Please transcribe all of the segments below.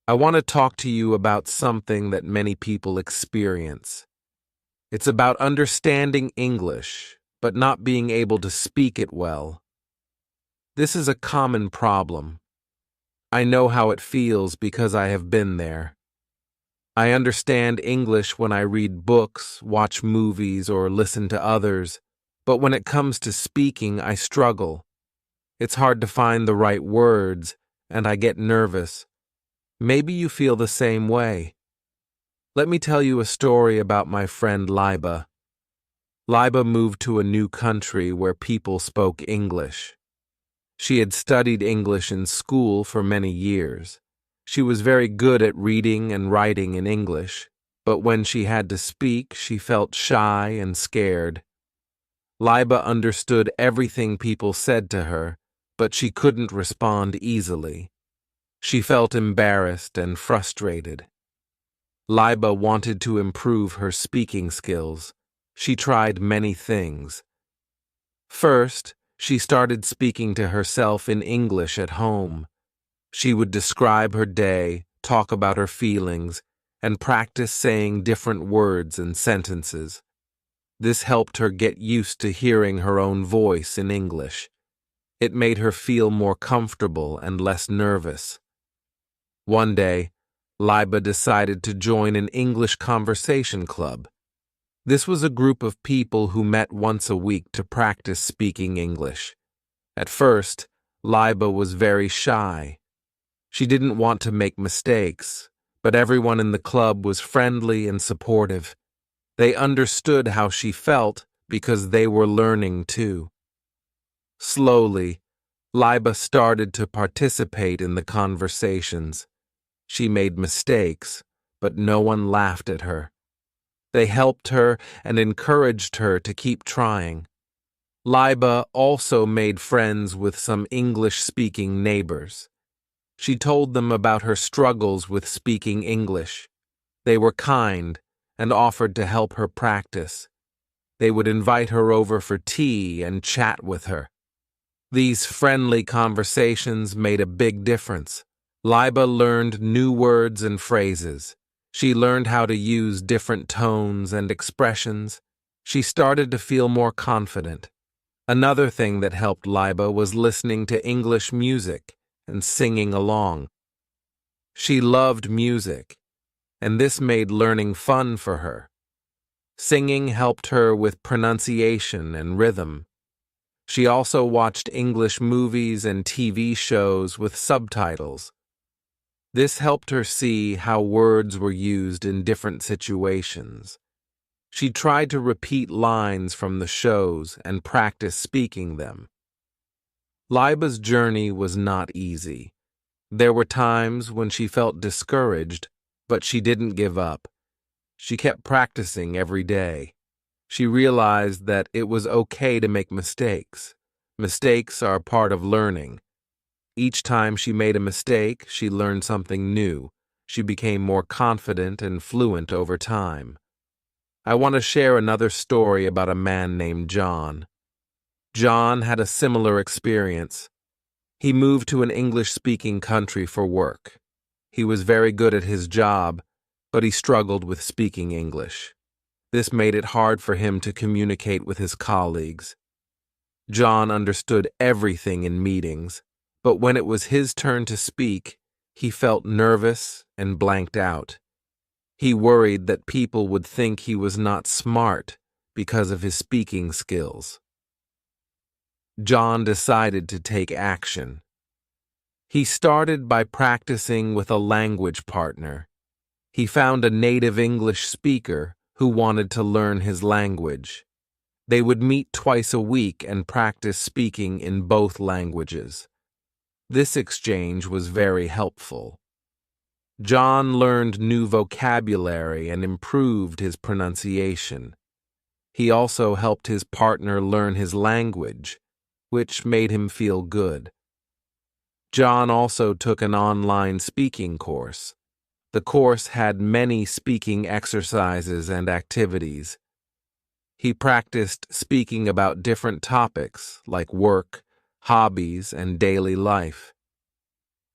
I want to talk to you about something that many people experience. It's about understanding English, but not being able to speak it well. This is a common problem. I know how it feels because I have been there. I understand English when I read books, watch movies, or listen to others, but when it comes to speaking, I struggle. It's hard to find the right words, and I get nervous. Maybe you feel the same way. Let me tell you a story about my friend Liba. Liba moved to a new country where people spoke English. She had studied English in school for many years. She was very good at reading and writing in English, but when she had to speak, she felt shy and scared. Liba understood everything people said to her, but she couldn't respond easily. She felt embarrassed and frustrated. Liba wanted to improve her speaking skills. She tried many things. First, she started speaking to herself in English at home. She would describe her day, talk about her feelings, and practice saying different words and sentences. This helped her get used to hearing her own voice in English. It made her feel more comfortable and less nervous. One day, Liba decided to join an English conversation club. This was a group of people who met once a week to practice speaking English. At first, Liba was very shy. She didn't want to make mistakes, but everyone in the club was friendly and supportive. They understood how she felt because they were learning too. Slowly, Liba started to participate in the conversations. She made mistakes, but no one laughed at her. They helped her and encouraged her to keep trying. Liba also made friends with some English-speaking neighbors. She told them about her struggles with speaking English. They were kind and offered to help her practice. They would invite her over for tea and chat with her. These friendly conversations made a big difference. Liba learned new words and phrases. She learned how to use different tones and expressions. She started to feel more confident. Another thing that helped Liba was listening to English music and singing along. She loved music, and this made learning fun for her. Singing helped her with pronunciation and rhythm. She also watched English movies and TV shows with subtitles. This helped her see how words were used in different situations. She tried to repeat lines from the shows and practice speaking them. Liba's journey was not easy. There were times when she felt discouraged, but she didn't give up. She kept practicing every day. She realized that it was okay to make mistakes. Mistakes are part of learning. Each time she made a mistake, she learned something new. She became more confident and fluent over time. I want to share another story about a man named John. John had a similar experience. He moved to an English-speaking country for work. He was very good at his job, but he struggled with speaking English. This made it hard for him to communicate with his colleagues. John understood everything in meetings, but when it was his turn to speak, he felt nervous and blanked out. He worried that people would think he was not smart because of his speaking skills. John decided to take action. He started by practicing with a language partner. He found a native English speaker who wanted to learn his language. They would meet twice a week and practice speaking in both languages. This exchange was very helpful. John learned new vocabulary and improved his pronunciation. He also helped his partner learn his language, which made him feel good. John also took an online speaking course. The course had many speaking exercises and activities. He practiced speaking about different topics like work, hobbies, and daily life.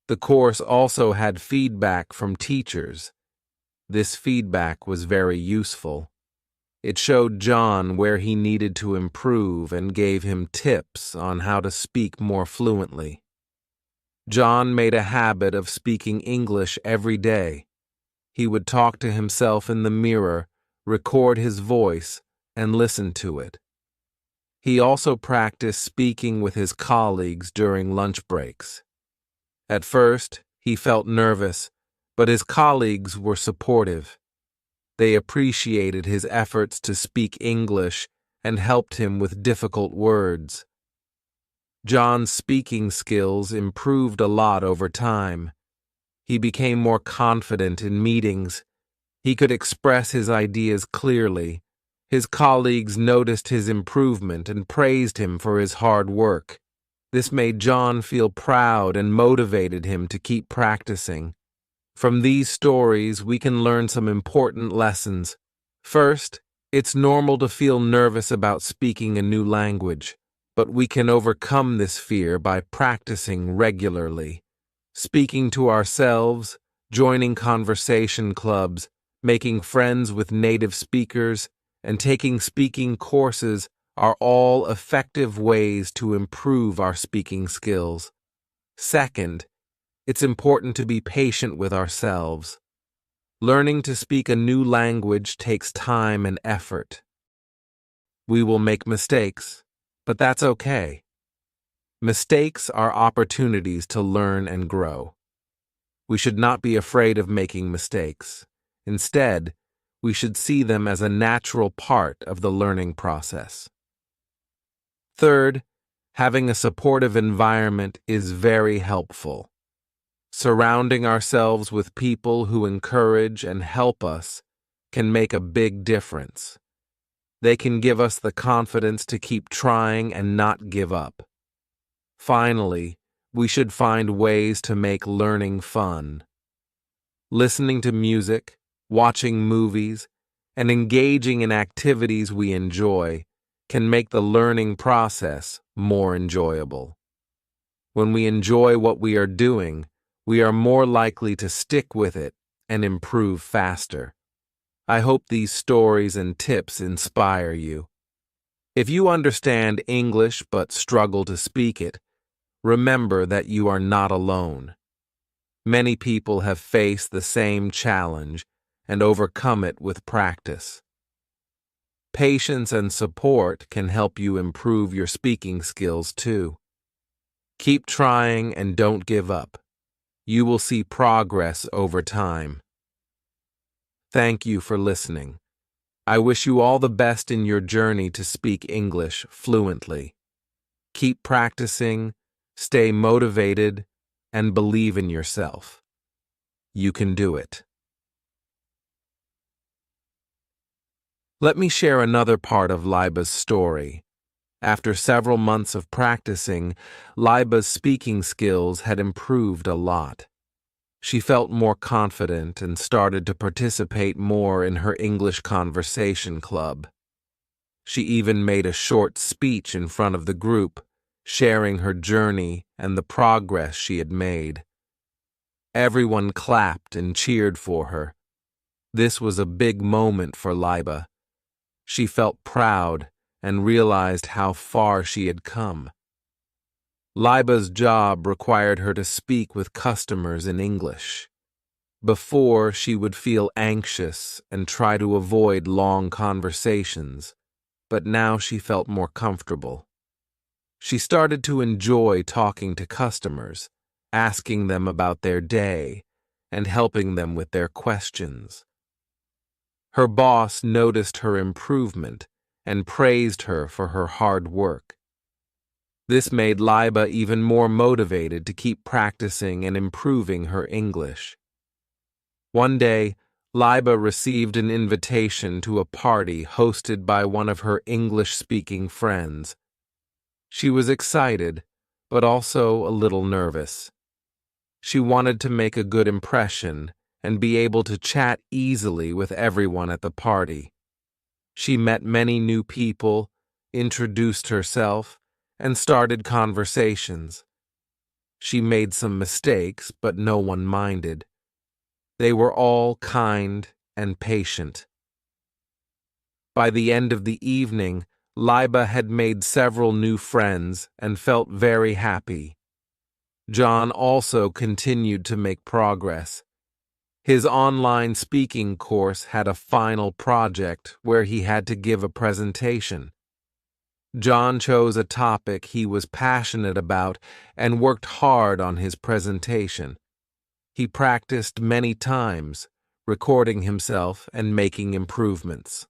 The course also had feedback from teachers. This feedback was very useful. It showed John where he needed to improve and gave him tips on how to speak more fluently. John made a habit of speaking English every day. He would talk to himself in the mirror, record his voice, and listen to it. He also practiced speaking with his colleagues during lunch breaks. At first, he felt nervous, but his colleagues were supportive. They appreciated his efforts to speak English and helped him with difficult words. John's speaking skills improved a lot over time. He became more confident in meetings. He could express his ideas clearly. His colleagues noticed his improvement and praised him for his hard work. This made John feel proud and motivated him to keep practicing. From these stories, we can learn some important lessons. First, it's normal to feel nervous about speaking a new language, but we can overcome this fear by practicing regularly. Speaking to ourselves, joining conversation clubs, making friends with native speakers, and taking speaking courses are all effective ways to improve our speaking skills. Second, it's important to be patient with ourselves. Learning to speak a new language takes time and effort. We will make mistakes, but that's okay. Mistakes are opportunities to learn and grow. We should not be afraid of making mistakes. Instead, we should see them as a natural part of the learning process. Third, having a supportive environment is very helpful. Surrounding ourselves with people who encourage and help us can make a big difference. They can give us the confidence to keep trying and not give up. Finally, we should find ways to make learning fun. Listening to music, watching movies, and engaging in activities we enjoy can make the learning process more enjoyable. When we enjoy what we are doing, we are more likely to stick with it and improve faster. I hope these stories and tips inspire you. If you understand English but struggle to speak it, remember that you are not alone. Many people have faced the same challenge and overcome it with practice. Patience and support can help you improve your speaking skills too. Keep trying and don't give up. You will see progress over time. Thank you for listening. I wish you all the best in your journey to speak English fluently. Keep practicing, stay motivated, and believe in yourself. You can do it. Let me share another part of Liba's story. After several months of practicing, Liba's speaking skills had improved a lot. She felt more confident and started to participate more in her English conversation club. She even made a short speech in front of the group, sharing her journey and the progress she had made. Everyone clapped and cheered for her. This was a big moment for Liba. She felt proud and realized how far she had come. Liba's job required her to speak with customers in English. Before, she would feel anxious and try to avoid long conversations, but now she felt more comfortable. She started to enjoy talking to customers, asking them about their day, and helping them with their questions. Her boss noticed her improvement and praised her for her hard work. This made Liba even more motivated to keep practicing and improving her English. One day, Liba received an invitation to a party hosted by one of her English-speaking friends. She was excited, but also a little nervous. She wanted to make a good impression and be able to chat easily with everyone at the party. She met many new people, introduced herself, and started conversations. She made some mistakes, but no one minded. They were all kind and patient. By the end of the evening, Liba had made several new friends and felt very happy. John also continued to make progress. His online speaking course had a final project where he had to give a presentation. John chose a topic he was passionate about and worked hard on his presentation. He practiced many times, recording himself and making improvements.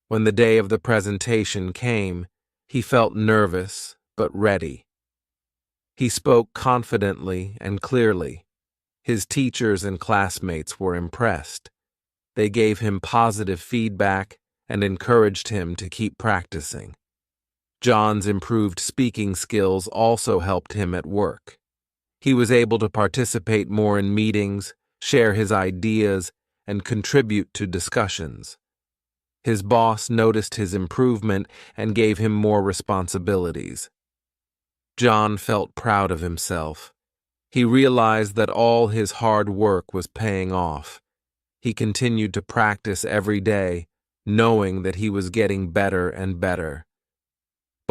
When the day of the presentation came, he felt nervous but ready. He spoke confidently and clearly. His teachers and classmates were impressed. They gave him positive feedback and encouraged him to keep practicing. John's improved speaking skills also helped him at work. He was able to participate more in meetings, share his ideas, and contribute to discussions. His boss noticed his improvement and gave him more responsibilities. John felt proud of himself. He realized that all his hard work was paying off. He continued to practice every day, knowing that he was getting better and better.